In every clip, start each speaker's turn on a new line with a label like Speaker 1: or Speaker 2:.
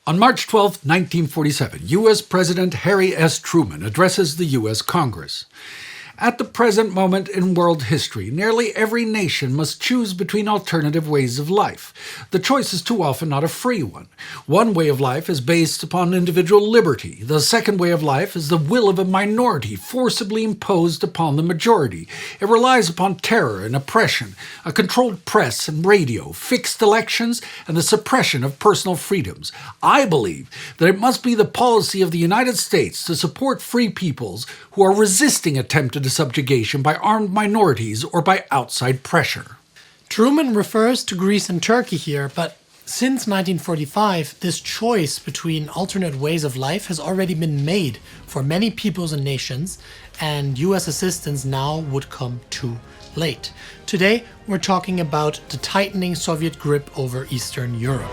Speaker 1: On March 12, 1947, U.S. President Harry S. Truman addresses the U.S. Congress. At the present moment in world history, nearly every nation must choose between alternative ways of life. The choice is too often not a free one. One way of life is based upon individual liberty. The second way of life is the will of a minority forcibly imposed upon the majority. It relies upon terror and oppression, a controlled press and radio, fixed elections, and the suppression of personal freedoms. I believe that it must be the policy of the United States to support free peoples who are resisting attempted subjugation by armed minorities or by outside pressure.
Speaker 2: Truman refers to Greece and Turkey here, but since 1945, this choice between alternate ways of life has already been made for many peoples and nations, and US assistance now would come too late. Today, we're talking about the tightening Soviet grip over Eastern Europe.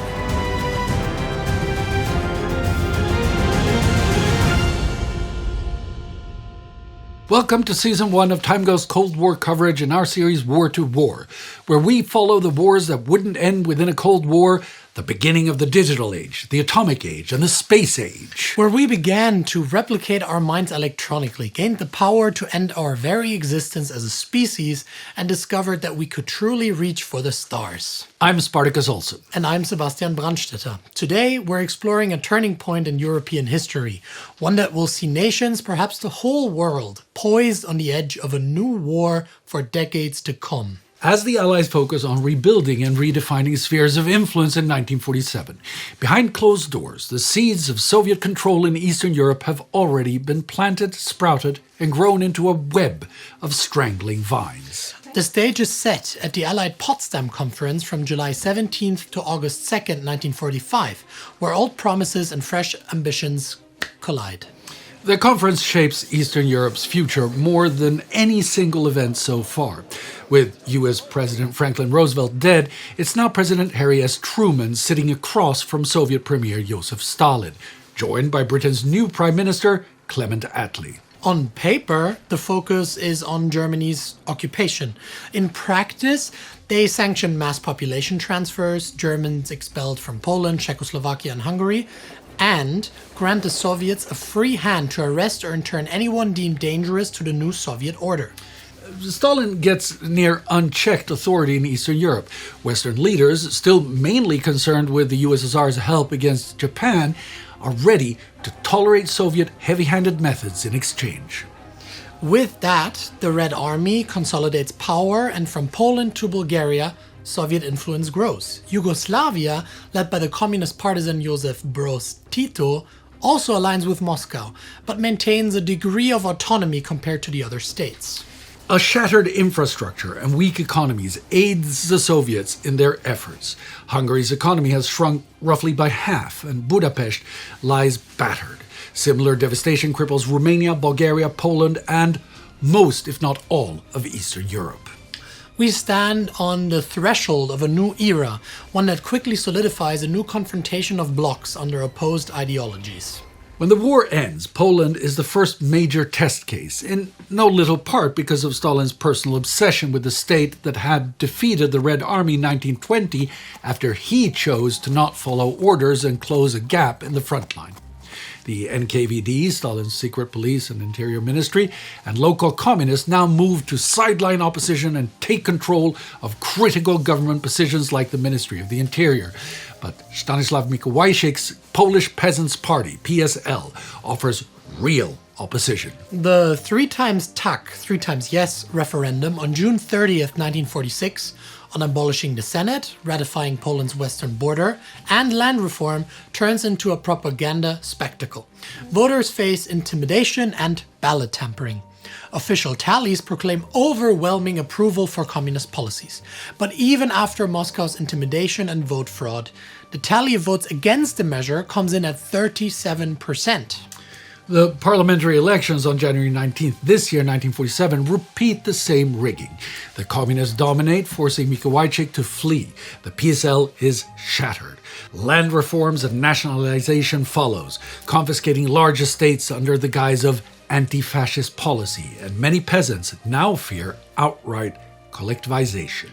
Speaker 1: Welcome to Season 1 of TimeGhost Cold War coverage in our series War to War, where we follow the wars that wouldn't end within a Cold War, the beginning of the digital age, the atomic age, and the space age.
Speaker 2: Where we began to replicate our minds electronically, gained the power to end our very existence as a species, and discovered that we could truly reach for the stars.
Speaker 1: I'm Spartacus Olsson.
Speaker 2: And I'm Sebastian Brandstetter. Today, we're exploring a turning point in European history, one that will see nations, perhaps the whole world, poised on the edge of a new war for decades to come.
Speaker 1: As the Allies focus on rebuilding and redefining spheres of influence in 1947, behind closed doors, the seeds of Soviet control in Eastern Europe have already been planted, sprouted, and grown into a web of strangling vines.
Speaker 2: The stage is set at the Allied Potsdam Conference from July 17th to August 2nd, 1945, where old promises and fresh ambitions collide.
Speaker 1: The conference shapes Eastern Europe's future more than any single event so far. With U.S. President Franklin Roosevelt dead, it's now President Harry S. Truman sitting across from Soviet Premier Joseph Stalin, joined by Britain's new Prime Minister, Clement Attlee.
Speaker 2: On paper, the focus is on Germany's occupation. In practice, they sanction mass population transfers, Germans expelled from Poland, Czechoslovakia, and Hungary, and grant the Soviets a free hand to arrest or intern anyone deemed dangerous to the new Soviet order.
Speaker 1: Stalin gets near unchecked authority in Eastern Europe. Western leaders, still mainly concerned with the USSR's help against Japan, are ready to tolerate Soviet heavy-handed methods in exchange.
Speaker 2: With that, the Red Army consolidates power, and from Poland to Bulgaria, Soviet influence grows. Yugoslavia, led by the communist partisan Joseph Broz Tito, also aligns with Moscow, but maintains a degree of autonomy compared to the other states.
Speaker 1: A shattered infrastructure and weak economies aids the Soviets in their efforts. Hungary's economy has shrunk roughly by half, and Budapest lies battered. Similar devastation cripples Romania, Bulgaria, Poland, and most, if not all, of Eastern Europe.
Speaker 2: We stand on the threshold of a new era, one that quickly solidifies a new confrontation of blocs under opposed ideologies.
Speaker 1: When the war ends, Poland is the first major test case, in no little part because of Stalin's personal obsession with the state that had defeated the Red Army in 1920 after he chose to not follow orders and close a gap in the front line. The NKVD, Stalin's secret police and interior ministry, and local communists now moved to sideline opposition and take control of critical government positions like the Ministry of the Interior. But Stanislaw Mikołajczyk's Polish Peasants' Party, PSL, offers real opposition.
Speaker 2: The 3 times tak, 3 times yes referendum on June 30th, 1946, on abolishing the Senate, ratifying Poland's western border, and land reform turns into a propaganda spectacle. Voters face intimidation and ballot tampering. Official tallies proclaim overwhelming approval for communist policies. But even after Moscow's intimidation and vote fraud, the tally of votes against the measure comes in at 37%.
Speaker 1: The parliamentary elections on January 19th this year, 1947, repeat the same rigging. The communists dominate, forcing Mikołajczyk to flee. The PSL is shattered. Land reforms and nationalization follows, confiscating large estates under the guise of anti-fascist policy, and many peasants now fear outright collectivization.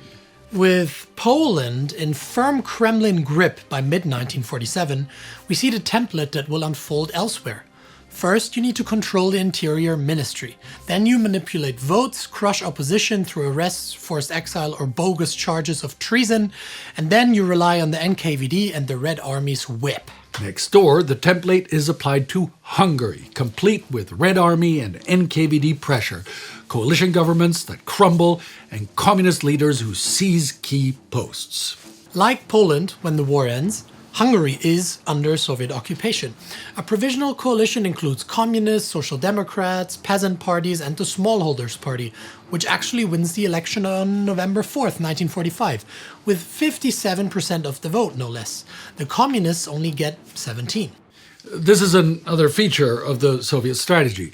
Speaker 2: With Poland in firm Kremlin grip by mid-1947, we see the template that will unfold elsewhere. First, you need to control the Interior Ministry. Then you manipulate votes, crush opposition through arrests, forced exile, or bogus charges of treason. And then you rely on the NKVD and the Red Army's whip.
Speaker 1: Next door, the template is applied to Hungary, complete with Red Army and NKVD pressure, coalition governments that crumble, and communist leaders who seize key posts.
Speaker 2: Like Poland, when the war ends, Hungary is under Soviet occupation. A provisional coalition includes communists, social democrats, peasant parties, and the Smallholders Party, which actually wins the election on November 4th, 1945, with 57% of the vote, no less. The communists only get 17.
Speaker 1: This is another feature of the Soviet strategy.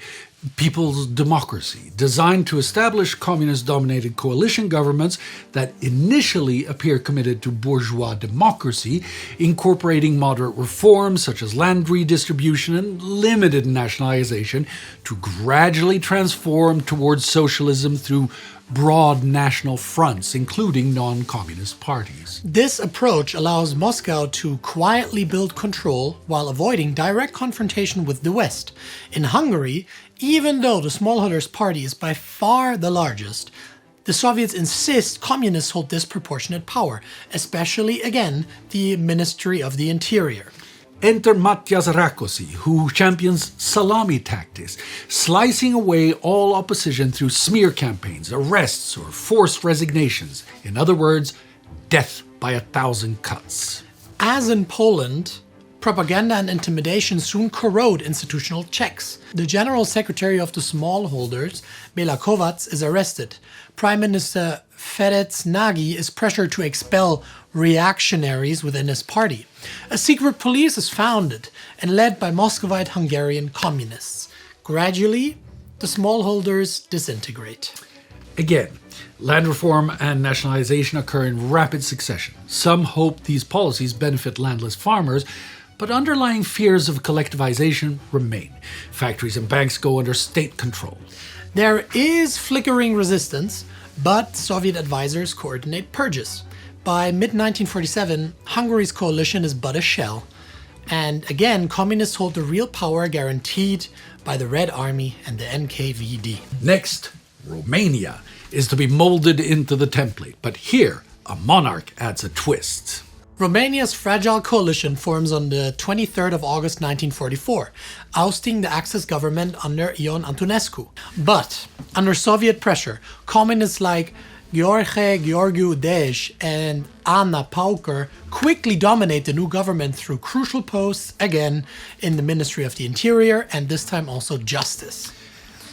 Speaker 1: People's democracy, designed to establish communist-dominated coalition governments that initially appear committed to bourgeois democracy, incorporating moderate reforms such as land redistribution and limited nationalization to gradually transform towards socialism through broad national fronts, including non-communist parties.
Speaker 2: This approach allows Moscow to quietly build control while avoiding direct confrontation with the West. In Hungary, even though the Smallholders Party is by far the largest, the Soviets insist communists hold disproportionate power, especially, again, the Ministry of the Interior.
Speaker 1: Enter Matyas Rákosi, who champions salami tactics, slicing away all opposition through smear campaigns, arrests, or forced resignations. In other words, death by 1,000 cuts.
Speaker 2: As in Poland, propaganda and intimidation soon corrode institutional checks. The General Secretary of the Smallholders, Bela Kovacs, is arrested. Prime Minister Ferenc Nagy is pressured to expel reactionaries within his party. A secret police is founded and led by Muscovite Hungarian communists. Gradually, the smallholders disintegrate.
Speaker 1: Again, land reform and nationalization occur in rapid succession. Some hope these policies benefit landless farmers, but underlying fears of collectivization remain. Factories and banks go under state control.
Speaker 2: There is flickering resistance, but Soviet advisors coordinate purges. By mid-1947, Hungary's coalition is but a shell. And again, communists hold the real power guaranteed by the Red Army and the NKVD.
Speaker 1: Next, Romania is to be molded into the template, but here, a monarch adds a twist.
Speaker 2: Romania's fragile coalition forms on the 23rd of August 1944, ousting the Axis government under Ion Antonescu. But, under Soviet pressure, communists like Gheorghe Gheorghiu Dej and Anna Pauker quickly dominate the new government through crucial posts, again, in the Ministry of the Interior and this time also Justice.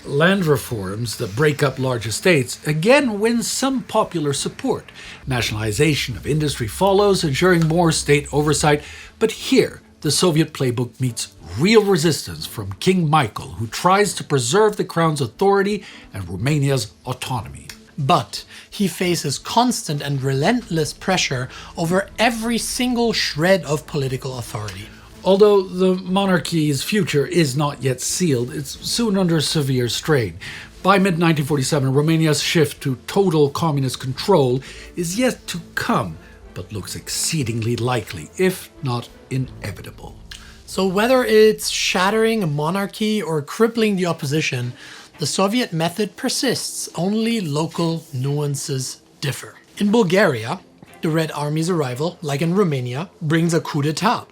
Speaker 1: Land reforms that break up large estates again win some popular support. Nationalization of industry follows, ensuring more state oversight. But here, the Soviet playbook meets real resistance from King Michael, who tries to preserve the crown's authority and Romania's autonomy.
Speaker 2: But he faces constant and relentless pressure over every single shred of political authority.
Speaker 1: Although the monarchy's future is not yet sealed, it's soon under severe strain. By mid-1947, Romania's shift to total communist control is yet to come, but looks exceedingly likely, if not inevitable.
Speaker 2: So whether it's shattering a monarchy or crippling the opposition, the Soviet method persists, only local nuances differ. In Bulgaria, the Red Army's arrival, like in Romania, brings a coup d'etat.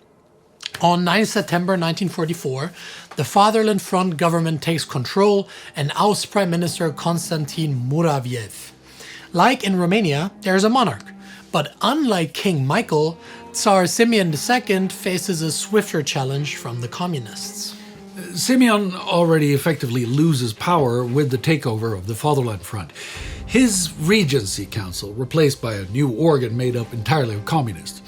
Speaker 2: On 9 September 1944, the Fatherland Front government takes control and ousts Prime Minister Konstantin Muraviev. Like in Romania, there's a monarch, but unlike King Michael, Tsar Simeon II faces a swifter challenge from the communists.
Speaker 1: Simeon already effectively loses power with the takeover of the Fatherland Front. His Regency Council replaced by a new organ made up entirely of communists.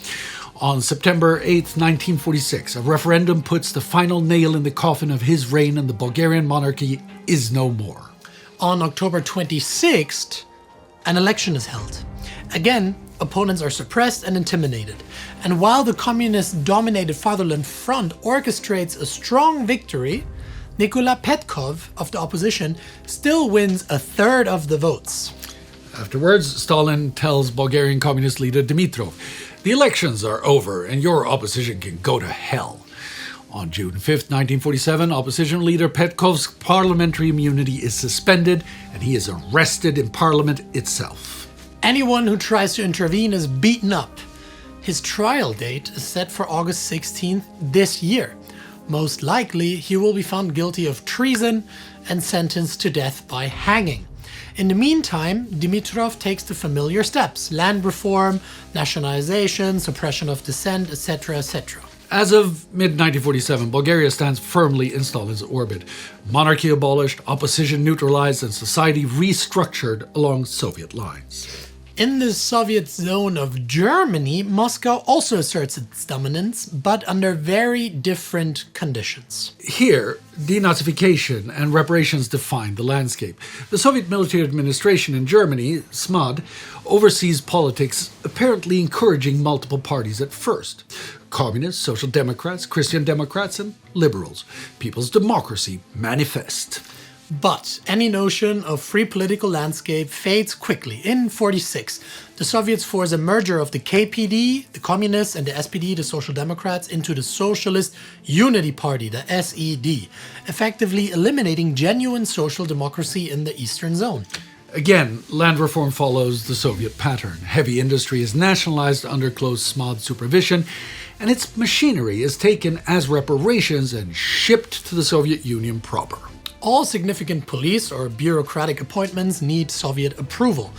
Speaker 1: On September 8, 1946, a referendum puts the final nail in the coffin of his reign, and the Bulgarian monarchy is no more.
Speaker 2: On October 26th, an election is held. Again, opponents are suppressed and intimidated. And while the communist-dominated Fatherland Front orchestrates a strong victory, Nikola Petkov of the opposition still wins a third of the votes.
Speaker 1: Afterwards, Stalin tells Bulgarian communist leader Dimitrov, "The elections are over and your opposition can go to hell." On June 5th, 1947, opposition leader Petkov's parliamentary immunity is suspended and he is arrested in parliament itself.
Speaker 2: Anyone who tries to intervene is beaten up. His trial date is set for August 16th this year. Most likely, he will be found guilty of treason and sentenced to death by hanging. In the meantime, Dimitrov takes the familiar steps: land reform, nationalization, suppression of dissent, etc., etc.
Speaker 1: As of mid-1947, Bulgaria stands firmly in Stalin's orbit. Monarchy abolished, opposition neutralized, and society restructured along Soviet lines.
Speaker 2: In the Soviet zone of Germany, Moscow also asserts its dominance, but under very different conditions.
Speaker 1: Here, denazification and reparations define the landscape. The Soviet military administration in Germany, SMAD, oversees politics, apparently encouraging multiple parties at first. Communists, Social Democrats, Christian Democrats, and liberals. People's Democracy Manifest.
Speaker 2: But any notion of free political landscape fades quickly. In 1946, the Soviets force a merger of the KPD, the Communists, and the SPD, the Social Democrats, into the Socialist Unity Party, the SED, effectively eliminating genuine social democracy in the Eastern Zone.
Speaker 1: Again, land reform follows the Soviet pattern. Heavy industry is nationalized under close SMAD supervision, and its machinery is taken as reparations and shipped to the Soviet Union proper.
Speaker 2: All significant police or bureaucratic appointments need Soviet approval.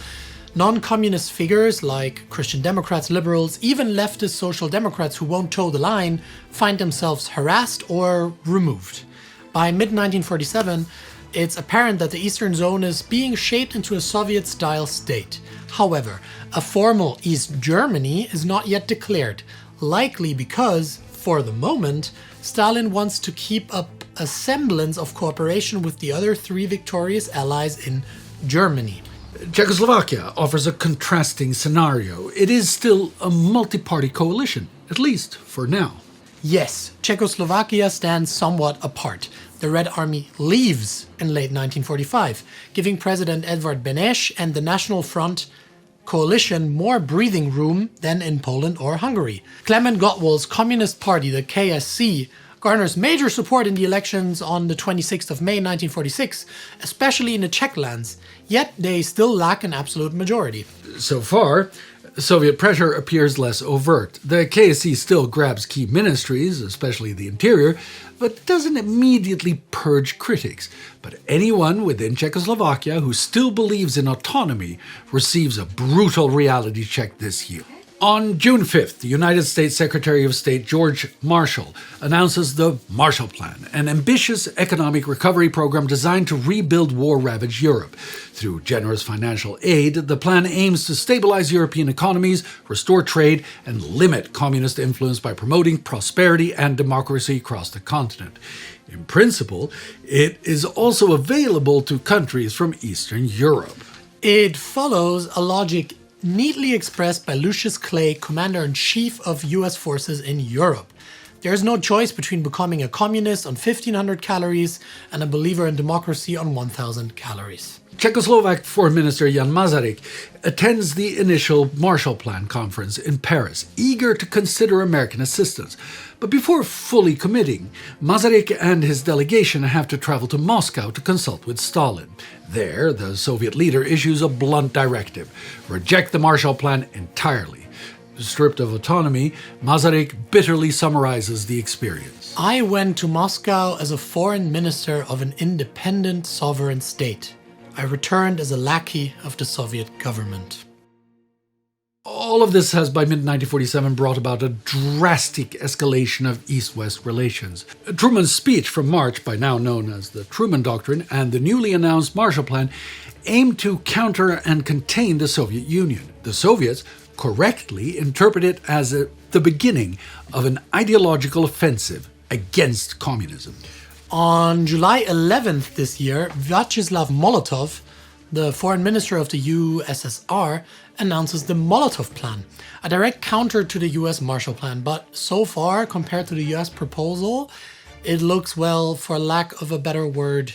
Speaker 2: Non-communist figures like Christian Democrats, liberals, even leftist social democrats who won't toe the line find themselves harassed or removed. By mid-1947, it's apparent that the Eastern Zone is being shaped into a Soviet-style state. However, a formal East Germany is not yet declared, likely because, for the moment, Stalin wants to keep up a semblance of cooperation with the other three victorious allies in Germany.
Speaker 1: Czechoslovakia offers a contrasting scenario. It is still a multi-party coalition, at least for now.
Speaker 2: Yes, Czechoslovakia stands somewhat apart. The Red Army leaves in late 1945, giving President Edvard Beneš and the National Front coalition more breathing room than in Poland or Hungary. Klement Gottwald's Communist Party, the KSC, garners major support in the elections on the 26th of May 1946, especially in the Czech lands, yet they still lack an absolute majority.
Speaker 1: So far, Soviet pressure appears less overt. The KSC still grabs key ministries, especially the interior, but doesn't immediately purge critics. But anyone within Czechoslovakia who still believes in autonomy receives a brutal reality check this year. On June 5th, the United States Secretary of State George Marshall announces the Marshall Plan, an ambitious economic recovery program designed to rebuild war-ravaged Europe. Through generous financial aid, the plan aims to stabilize European economies, restore trade, and limit communist influence by promoting prosperity and democracy across the continent. In principle, it is also available to countries from Eastern Europe.
Speaker 2: It follows a logic neatly expressed by Lucius Clay, Commander-in-Chief of US forces in Europe. There is no choice between becoming a communist on 1,500 calories and a believer in democracy on 1,000 calories.
Speaker 1: Czechoslovak Foreign Minister Jan Masaryk attends the initial Marshall Plan conference in Paris, eager to consider American assistance. But before fully committing, Masaryk and his delegation have to travel to Moscow to consult with Stalin. There, the Soviet leader issues a blunt directive: reject the Marshall Plan entirely. Stripped of autonomy, Masaryk bitterly summarizes the experience.
Speaker 2: I went to Moscow as a foreign minister of an independent sovereign state. I returned as a lackey of the Soviet government.
Speaker 1: All of this has by mid-1947 brought about a drastic escalation of East-West relations. Truman's speech from March, by now known as the Truman Doctrine, and the newly announced Marshall Plan aimed to counter and contain the Soviet Union. The Soviets correctly interpret it as the beginning of an ideological offensive against communism.
Speaker 2: On July 11th this year, Vyacheslav Molotov, the foreign minister of the USSR, announces the Molotov Plan, a direct counter to the US Marshall Plan. But so far, compared to the US proposal, it looks, well, for lack of a better word,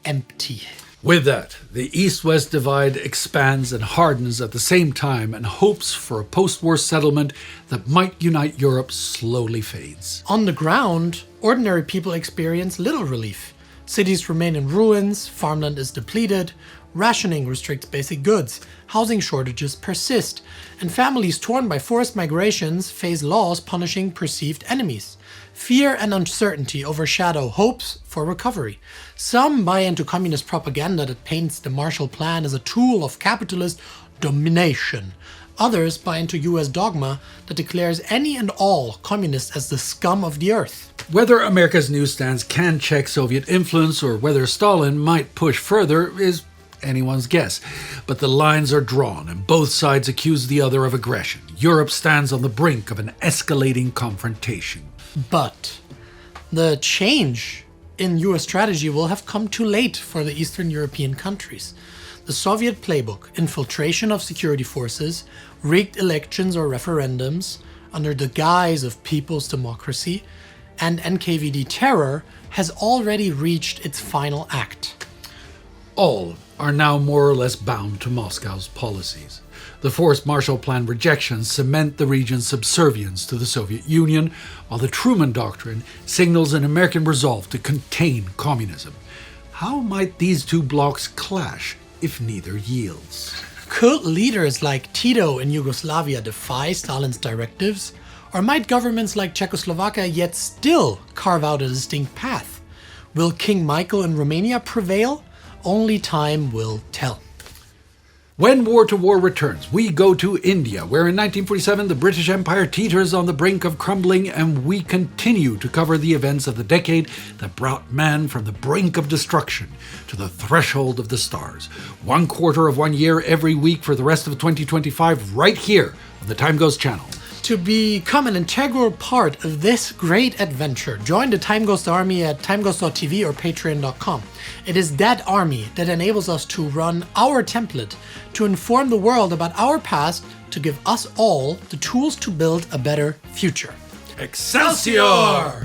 Speaker 2: empty.
Speaker 1: With that, the East-West divide expands and hardens at the same time, and hopes for a post-war settlement that might unite Europe slowly fades.
Speaker 2: On the ground, ordinary people experience little relief. Cities remain in ruins, farmland is depleted, rationing restricts basic goods, housing shortages persist, and families torn by forced migrations face laws punishing perceived enemies. Fear and uncertainty overshadow hopes for recovery. Some buy into communist propaganda that paints the Marshall Plan as a tool of capitalist domination. Others buy into US dogma that declares any and all communists as the scum of the earth.
Speaker 1: Whether America's newsstands can check Soviet influence or whether Stalin might push further is anyone's guess. But the lines are drawn and both sides accuse the other of aggression. Europe stands on the brink of an escalating confrontation.
Speaker 2: But the change in US strategy will have come too late for the Eastern European countries. The Soviet playbook, infiltration of security forces, rigged elections or referendums under the guise of people's democracy, and NKVD terror has already reached its final act.
Speaker 1: All are now more or less bound to Moscow's policies. The forced Marshall Plan rejections cement the region's subservience to the Soviet Union, while the Truman Doctrine signals an American resolve to contain communism. How might these two blocs clash if neither yields?
Speaker 2: Could leaders like Tito in Yugoslavia defy Stalin's directives? Or might governments like Czechoslovakia yet still carve out a distinct path? Will King Michael in Romania prevail? Only time will tell.
Speaker 1: When War to War returns, we go to India, where in 1947 the British Empire teeters on the brink of crumbling, and we continue to cover the events of the decade that brought man from the brink of destruction to the threshold of the stars. 1/4 of 1 year every week for the rest of 2025, right here on the TimeGhost channel.
Speaker 2: To become an integral part of this great adventure, join the TimeGhost army at timeghost.tv or patreon.com. It is that army that enables us to run our template, to inform the world about our past, to give us all the tools to build a better future.
Speaker 1: Excelsior!